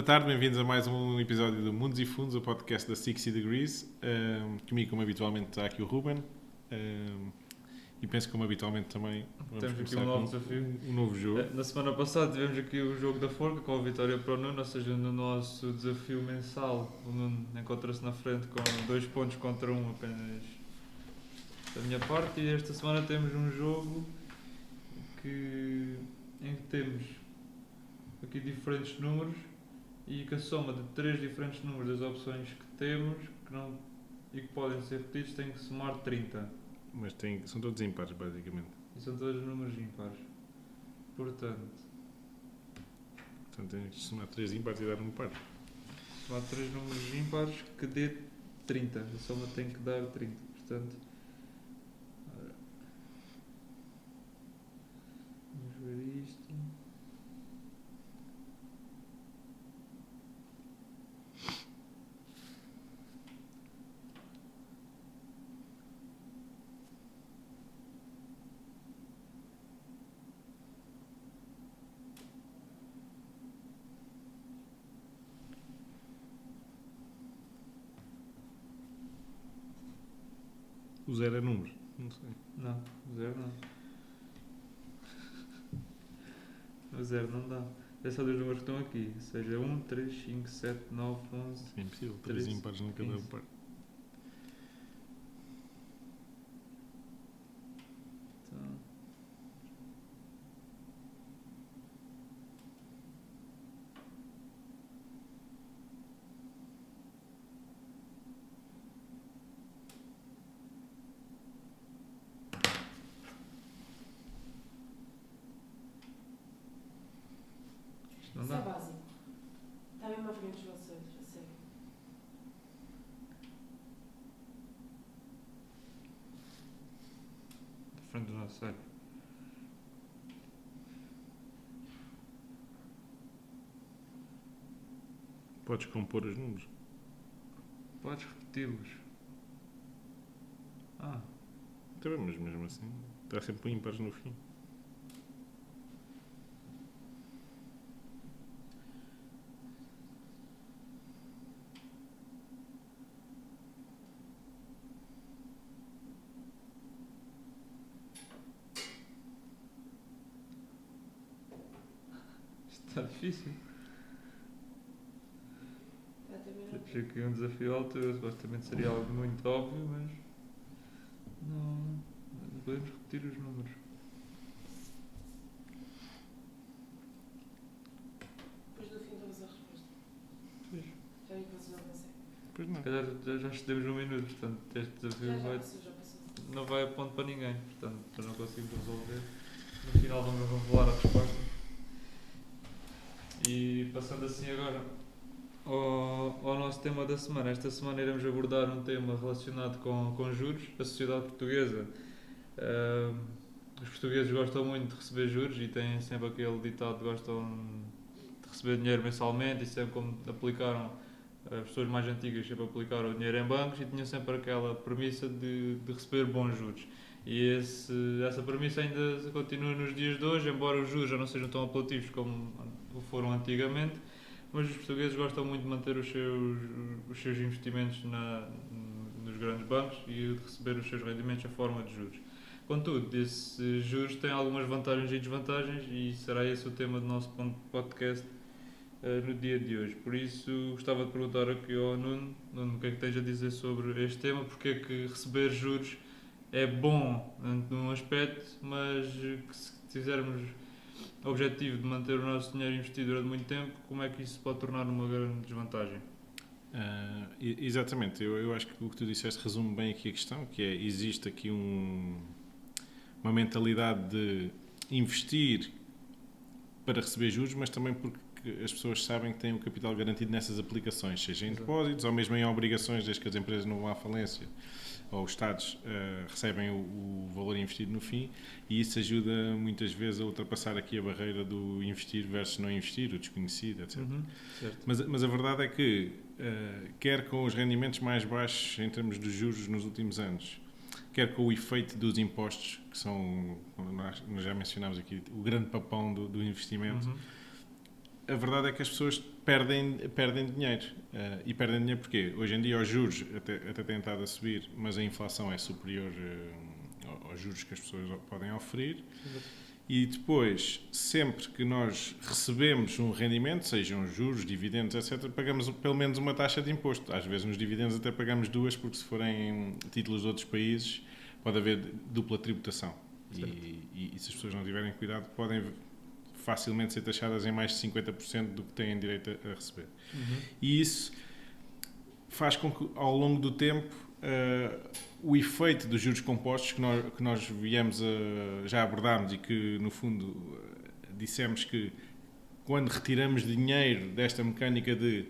tarde, bem-vindos a mais um episódio do Mundos e Fundos, o podcast da 60 Degrees. Comigo, como habitualmente, está aqui o Ruben. E penso que, como habitualmente, também vamos temos aqui começar um novo com desafio. Um novo jogo. Na semana passada tivemos aqui o jogo da forca com a vitória para o Nuno, ou seja, no nosso desafio mensal o Nuno encontra-se na frente com 2 pontos contra 1 apenas da minha parte, e esta semana temos um jogo em que temos aqui diferentes números e que a soma de 3 diferentes números das opções que temos e que podem ser repetidos tem que somar 30. Mas são todos impares, basicamente. E são todos números ímpares. Portanto, tem que somar 3 impares e dar um par. somar 3 números ímpares que dê 30. A soma tem que dar 30. Portanto, vamos ver isto. O 0 é número? Não sei. Não, 0 não. O 0 não dá. É só 2 números que estão aqui. Ou seja, 1, 3, 5, 7, 9, 11. É impossível. 3 impares nunca dá um par. Então, isto não Isso é dá. básico. Está mesmo à frente dos vocês, a sério. Da frente do nosso olho. Podes compor os números. Podes repeti-los. Ah, Está bem, mas mesmo assim, está sempre impares no fim. isto está difícil. Está a terminar. Temos aqui um desafio à altura. Supostamente seria algo muito óbvio, mas não podemos repetir os números. Depois no fim damos a resposta. Pois. Já vi que vocês não conseguem. Pois não. Se calhar já excedemos 1 minuto, portanto este desafio Já passou. não vai a ponto para ninguém, portanto já não conseguimos resolver. No final vamos revelar a resposta. E passando assim agora ao nosso tema da semana. Esta semana iremos abordar um tema relacionado com juros. A sociedade portuguesa, os portugueses gostam muito de receber juros e têm sempre aquele ditado que gostam de receber dinheiro mensalmente, e sempre como aplicaram, as pessoas mais antigas sempre aplicaram o dinheiro em bancos e tinham sempre aquela premissa de receber bons juros. E essa premissa ainda continua nos dias de hoje, embora os juros já não sejam tão apelativos como foram antigamente, mas os portugueses gostam muito de manter os seus investimentos nos grandes bancos e de receber os seus rendimentos em forma de juros. Contudo, esses juros têm algumas vantagens e desvantagens, e será esse o tema do nosso podcast no dia de hoje. Por isso, gostava de perguntar aqui ao Nuno, o que é que tens a dizer sobre este tema, porque é que receber juros é bom num aspecto, mas que se fizermos o objetivo de manter o nosso dinheiro investido durante muito tempo, como é que isso se pode tornar uma grande desvantagem? Exatamente, eu acho que o que tu disseste resume bem aqui a questão, que é, existe aqui uma mentalidade de investir para receber juros, mas também porque as pessoas sabem que têm o capital garantido nessas aplicações, seja em depósitos ou mesmo em obrigações, desde que as empresas não vão à falência ou os Estados recebem o valor investido no fim, e isso ajuda muitas vezes a ultrapassar aqui a barreira do investir versus não investir, o desconhecido, etc. Certo. Mas a verdade é que, quer com os rendimentos mais baixos em termos de juros nos últimos anos, quer com o efeito dos impostos, que são, nós já mencionámos aqui, o grande papão do investimento, a verdade é que as pessoas perdem dinheiro. E perdem dinheiro porquê? Hoje em dia os juros até têm estado a subir, mas a inflação é superior aos juros que as pessoas podem oferir. E depois, sempre que nós recebemos um rendimento, sejam juros, dividendos, etc., pagamos pelo menos uma taxa de imposto. Às vezes nos dividendos até pagamos duas, porque se forem títulos de outros países, pode haver dupla tributação. E se as pessoas não tiverem cuidado, podem facilmente ser taxadas em mais de 50% do que têm direito a receber. E isso faz com que, ao longo do tempo, o efeito dos juros compostos que nós já abordámos e que, no fundo, dissemos que quando retiramos dinheiro desta mecânica de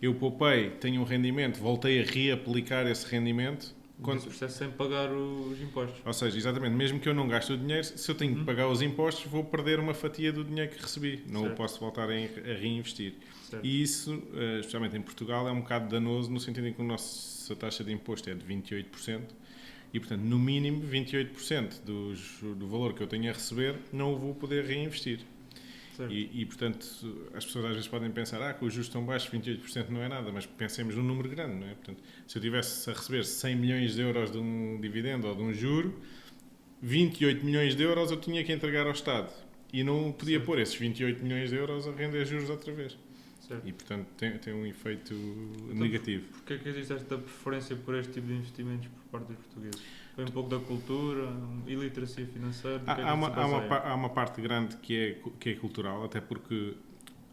eu poupei, tenho um rendimento, voltei a reaplicar esse rendimento. Esse processo sem pagar os impostos. Ou seja, exatamente, mesmo que eu não gaste o dinheiro, se eu tenho que pagar os impostos, vou perder uma fatia do dinheiro que recebi. Não o posso voltar a reinvestir. Certo. E isso, especialmente em Portugal, é um bocado danoso no sentido em que a nossa taxa de imposto é de 28%. E, portanto, no mínimo 28% do valor que eu tenho a receber não o vou poder reinvestir. E, portanto, as pessoas às vezes podem pensar que os juros estão baixos, 28% não é nada, mas pensemos num número grande, não é? Portanto, se eu tivesse a receber 100 milhões de euros de um dividendo ou de um juro, 28 milhões de euros eu tinha que entregar ao Estado. E não podia pôr esses 28 milhões de euros a render juros outra vez. Certo. E, portanto, tem um efeito negativo. Porquê é que existe esta preferência por este tipo de investimentos por parte dos portugueses? Foi um pouco da cultura, iliteracia financeira? Há uma parte grande que é cultural, até porque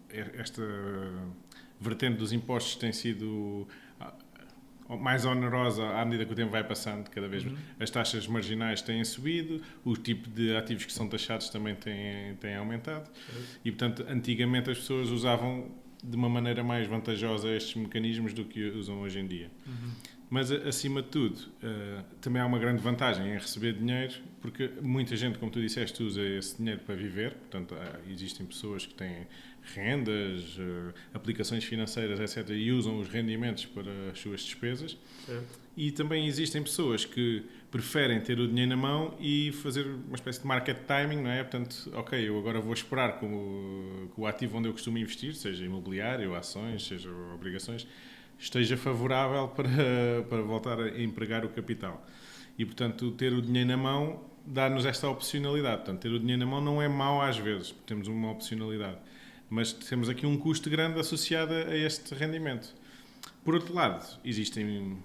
esta vertente dos impostos tem sido mais onerosa à medida que o tempo vai passando, cada vez as taxas marginais têm subido, o tipo de ativos que são taxados também tem aumentado e, portanto, antigamente as pessoas usavam de uma maneira mais vantajosa estes mecanismos do que usam hoje em dia. Mas, acima de tudo, também há uma grande vantagem em receber dinheiro, porque muita gente, como tu disseste, usa esse dinheiro para viver. Portanto, existem pessoas que têm rendas, aplicações financeiras, etc., e usam os rendimentos para as suas despesas. Certo. E também existem pessoas que preferem ter o dinheiro na mão e fazer uma espécie de market timing, não é? Portanto, ok, eu agora vou esperar que o ativo onde eu costumo investir, seja imobiliário, ações, seja obrigações, esteja favorável para voltar a empregar o capital. E, portanto, ter o dinheiro na mão dá-nos esta opcionalidade. Portanto, ter o dinheiro na mão não é mau às vezes, temos uma opcionalidade. Mas temos aqui um custo grande associado a este rendimento. Por outro lado, existem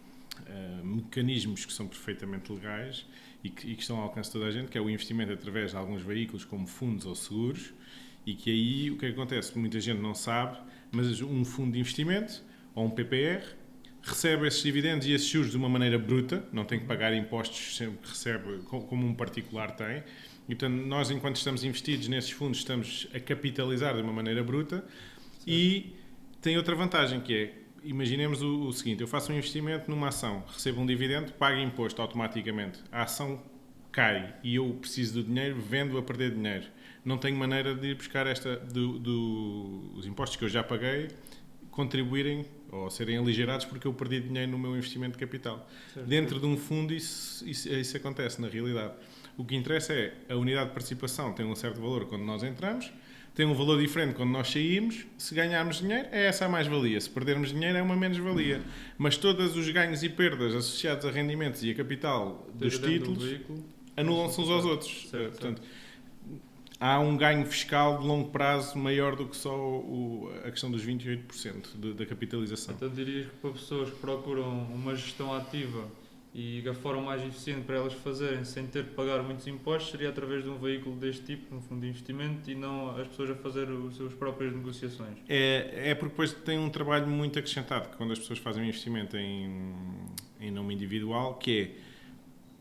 mecanismos que são perfeitamente legais e que estão ao alcance de toda a gente, que é o investimento através de alguns veículos como fundos ou seguros, e que aí o que acontece, muita gente não sabe, mas um fundo de investimento ou um PPR recebe esses dividendos e esses juros de uma maneira bruta, não tem que pagar impostos sempre que recebe, como um particular tem. E, portanto, nós, enquanto estamos investidos nesses fundos, estamos a capitalizar de uma maneira bruta. Certo. E tem outra vantagem, que é, imaginemos o seguinte, eu faço um investimento numa ação, recebo um dividendo, pago imposto automaticamente. A ação cai e eu preciso do dinheiro, vendo a perder dinheiro. Não tenho maneira de ir buscar os impostos que eu já paguei, contribuírem ou serem aligerados porque eu perdi dinheiro no meu investimento de capital. Certo. Dentro de um fundo isso acontece na realidade. O que interessa é a unidade de participação tem um certo valor quando nós entramos, tem um valor diferente quando nós saímos. Se ganharmos dinheiro, é essa a mais-valia. Se perdermos dinheiro, é uma menos-valia. Mas todos os ganhos e perdas associados a rendimentos e a capital dos títulos anulam-se uns aos outros. Certo, portanto, há um ganho fiscal de longo prazo maior do que só a questão dos 28% da capitalização. Então dirias que para pessoas que procuram uma gestão ativa e a forma mais eficiente para elas fazerem sem ter de pagar muitos impostos seria através de um veículo deste tipo, um fundo de investimento, e não as pessoas a fazer as suas próprias negociações? É porque depois tem um trabalho muito acrescentado quando as pessoas fazem um investimento em nome individual, que é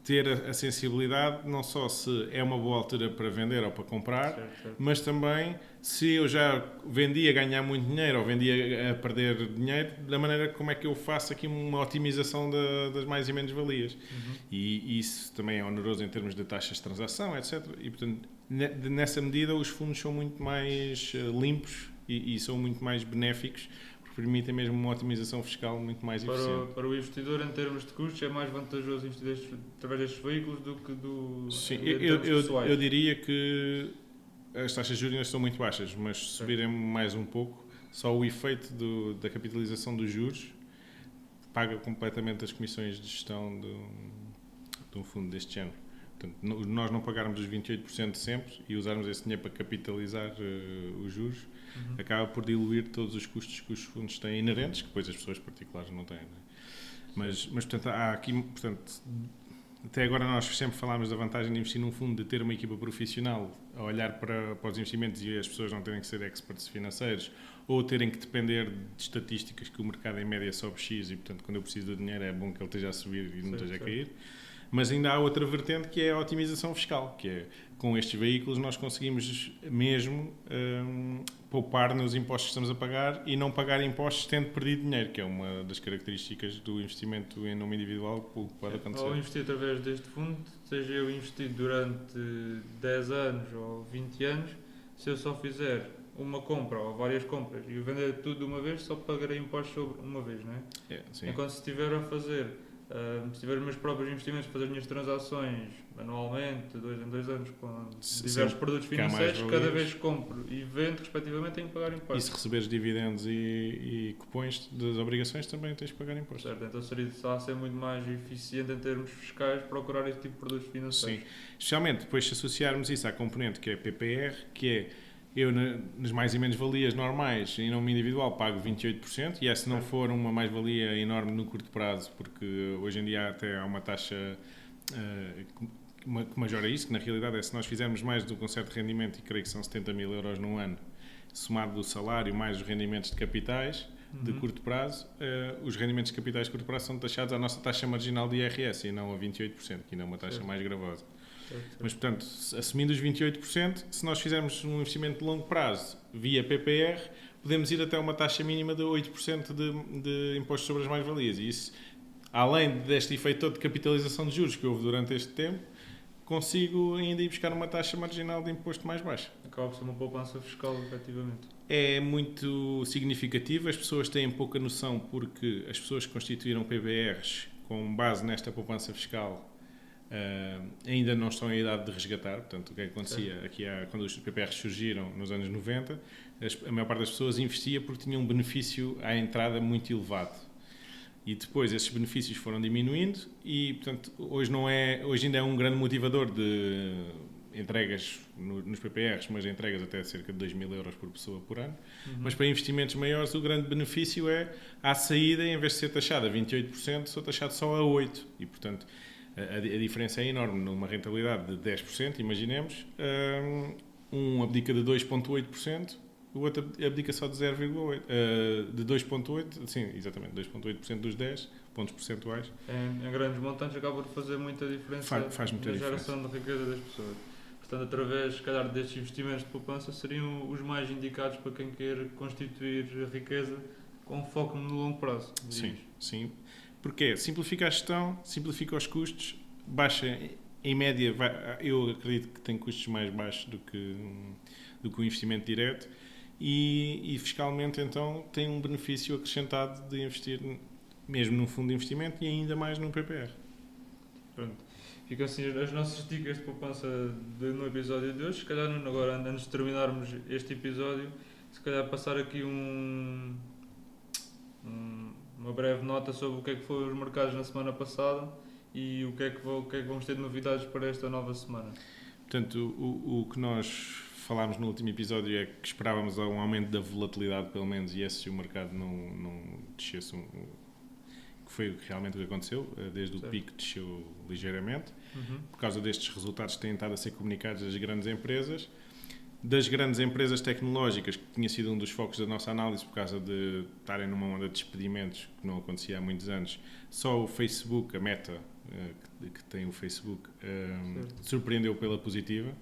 ter a sensibilidade não só se é uma boa altura para vender ou para comprar, certo. Mas também se eu já vendi a ganhar muito dinheiro ou vendi a perder dinheiro, da maneira como é que eu faço aqui uma otimização das mais e menos valias. E isso também é oneroso em termos de taxas de transação, etc. E, portanto, nessa medida os fundos são muito mais limpos e são muito mais benéficos, permitem mesmo uma otimização fiscal muito mais eficiente. Para o investidor, em termos de custos, é mais vantajoso investir através destes veículos do que Sim, eu diria que as taxas de juros ainda estão muito baixas, mas se subirem mais um pouco, só o efeito da capitalização dos juros paga completamente as comissões de gestão de um fundo deste género. Portanto, nós não pagarmos os 28% sempre e usarmos esse dinheiro para capitalizar os juros, acaba por diluir todos os custos que os fundos têm inerentes, que depois as pessoas particulares não têm. Não é? Mas, portanto, há aqui, portanto, até agora nós sempre falámos da vantagem de investir num fundo, de ter uma equipa profissional a olhar para os investimentos e as pessoas não terem que ser experts financeiros ou terem que depender de estatísticas que o mercado em média sobe X e, portanto, quando eu preciso do dinheiro é bom que ele esteja a subir e não esteja a cair. Mas ainda há outra vertente que é a otimização fiscal, que é, com estes veículos nós conseguimos mesmo poupar nos impostos que estamos a pagar e não pagar impostos tendo perdido dinheiro, que é uma das características do investimento em nome individual que pode acontecer. Ao investir através deste fundo, seja eu investido durante 10 anos ou 20 anos, se eu só fizer uma compra ou várias compras e o vender tudo de uma vez, só pagarei impostos sobre uma vez, não é? Sim. Enquanto se estiver a fazer, se tiver os meus próprios investimentos, fazer as minhas transações anualmente, 2 em 2 anos, com diversos produtos financeiros, cada vez que compro e vendo, respectivamente, tenho que pagar impostos. E se receberes dividendos e cupons das obrigações, também tens que pagar impostos. Certo, então seria a ser muito mais eficiente em termos fiscais procurar este tipo de produtos financeiros. Sim, especialmente depois se associarmos isso à componente que é PPR, que é eu nas mais e menos valias normais em nome individual pago 28% e se não for uma mais-valia enorme no curto prazo, porque hoje em dia até há uma taxa que majora isso, que na realidade é se nós fizermos mais do que um certo rendimento, e creio que são 70 mil euros num ano, somado do salário mais os rendimentos de capitais de curto prazo, os rendimentos de capitais de curto prazo são taxados à nossa taxa marginal de IRS e não a 28%, que ainda é uma taxa mais gravosa. Mas, portanto, assumindo os 28%, se nós fizermos um investimento de longo prazo via PPR, podemos ir até uma taxa mínima de 8% de impostos sobre as mais-valias. E isso, além deste efeito todo de capitalização de juros que houve durante este tempo, consigo ainda ir buscar uma taxa marginal de imposto mais baixa. Acaba por ser uma poupança fiscal, efetivamente. É muito significativo, as pessoas têm pouca noção porque as pessoas que constituíram PBRs com base nesta poupança fiscal ainda não estão em idade de resgatar. Portanto, o que acontecia aqui quando os PPRs surgiram nos anos 90, a maior parte das pessoas investia porque tinha um benefício à entrada muito elevado. E depois esses benefícios foram diminuindo e, portanto, hoje ainda é um grande motivador de entregas nos PPRs, mas entregas até cerca de 2 mil euros por pessoa por ano. Mas para investimentos maiores o grande benefício é, à saída, em vez de ser taxado a 28%, sou taxado só a 8%. E, portanto, a diferença é enorme. Numa rentabilidade de 10%, imaginemos, um abdica de 2,8%, o outro abdica só de 0,8%, de 2,8%, sim, exatamente, 2,8% dos 10 pontos percentuais. Em grandes montantes acaba por fazer muita diferença faz muita na diferença. geração de riqueza das pessoas. Portanto, através, se calhar, destes investimentos de poupança, seriam os mais indicados para quem quer constituir riqueza com foco no longo prazo. Sim. Porque simplifica a gestão, simplifica os custos, baixa, em média, eu acredito que tem custos mais baixos do que o investimento direto e fiscalmente, então, tem um benefício acrescentado de investir mesmo num fundo de investimento e ainda mais num PPR. Pronto. Ficam assim as nossas dicas de poupança no episódio de hoje. Se calhar, agora, antes de terminarmos este episódio, se calhar passar aqui uma breve nota sobre o que é que foram os mercados na semana passada e o que é que vamos ter de novidades para esta nova semana. Portanto, o que nós falámos no último episódio é que esperávamos um aumento da volatilidade, pelo menos, e se o mercado não descesse, que foi realmente o que aconteceu, desde o pico desceu ligeiramente, por causa destes resultados que têm estado a ser comunicados das grandes empresas. Das grandes empresas tecnológicas, que tinha sido um dos focos da nossa análise por causa de estarem numa onda de despedimentos que não acontecia há muitos anos, só o Facebook, a Meta, que tem o Facebook, surpreendeu pela positiva.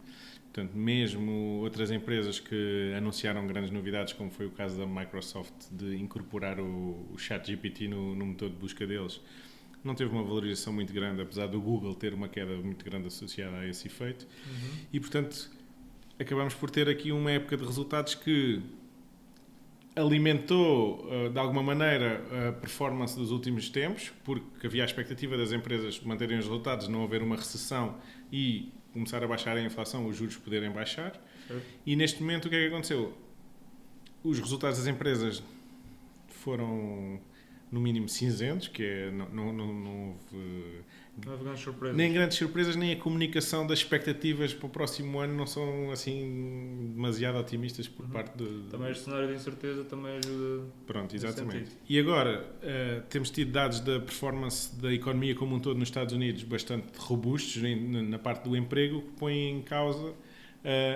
Portanto, mesmo outras empresas que anunciaram grandes novidades, como foi o caso da Microsoft de incorporar o ChatGPT no motor de busca deles, não teve uma valorização muito grande, apesar do Google ter uma queda muito grande associada a esse efeito. E, portanto, acabamos por ter aqui uma época de resultados que alimentou, de alguma maneira, a performance dos últimos tempos, porque havia a expectativa das empresas manterem os resultados, não haver uma recessão e começar a baixar a inflação, os juros poderem baixar. Certo. E neste momento o que é que aconteceu? Os resultados das empresas foram no mínimo cinzentos, que é, não houve Não houve grandes surpresas. nem grandes surpresas, nem a comunicação das expectativas para o próximo ano não são assim demasiado otimistas por parte de... Também este cenário de incerteza também ajuda. Pronto, nesse exatamente. sentido. E agora, temos tido dados da performance da economia como um todo nos Estados Unidos bastante robustos na parte do emprego, que põem em causa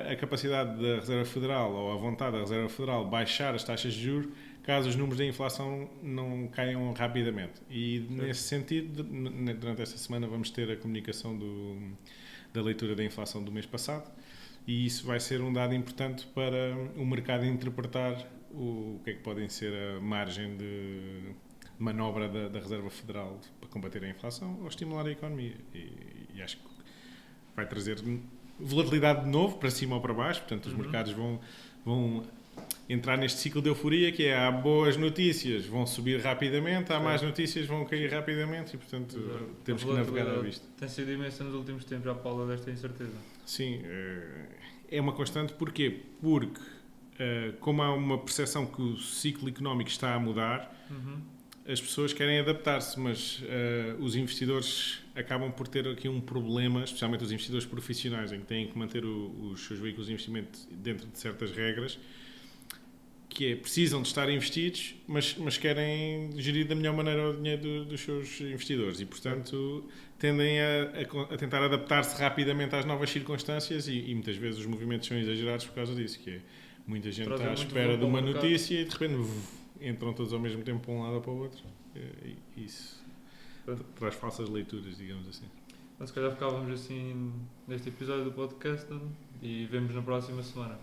a capacidade da Reserva Federal ou a vontade da Reserva Federal baixar as taxas de juros caso os números da inflação não caiam rapidamente. E nesse sentido, durante esta semana vamos ter a comunicação da leitura da inflação do mês passado e isso vai ser um dado importante para o mercado interpretar o que é que podem ser a margem de manobra da Reserva Federal para combater a inflação ou estimular a economia. E acho que vai trazer volatilidade de novo, para cima ou para baixo, portanto os mercados vão entrar neste ciclo de euforia que é há boas notícias, vão subir rapidamente, há más notícias, vão cair rapidamente e portanto temos que navegar à vista. Tem sido imensa nos últimos tempos à pala desta incerteza. Sim, é uma constante. Porquê? Porque como há uma percepção que o ciclo económico está a mudar, as pessoas querem adaptar-se, mas os investidores acabam por ter aqui um problema, especialmente os investidores profissionais, em que têm que manter os seus veículos de investimento dentro de certas regras, que é, precisam de estar investidos, mas querem gerir da melhor maneira o dinheiro dos seus investidores e, portanto, tendem a tentar adaptar-se rapidamente às novas circunstâncias e muitas vezes os movimentos são exagerados por causa disso, que é muita gente Trazem está à muito espera de volume uma ao mercado. notícia e de repente entram todos ao mesmo tempo para um lado ou para o outro. E isso traz falsas leituras, digamos assim. Então, se calhar ficávamos assim neste episódio do podcast e vemos na próxima semana.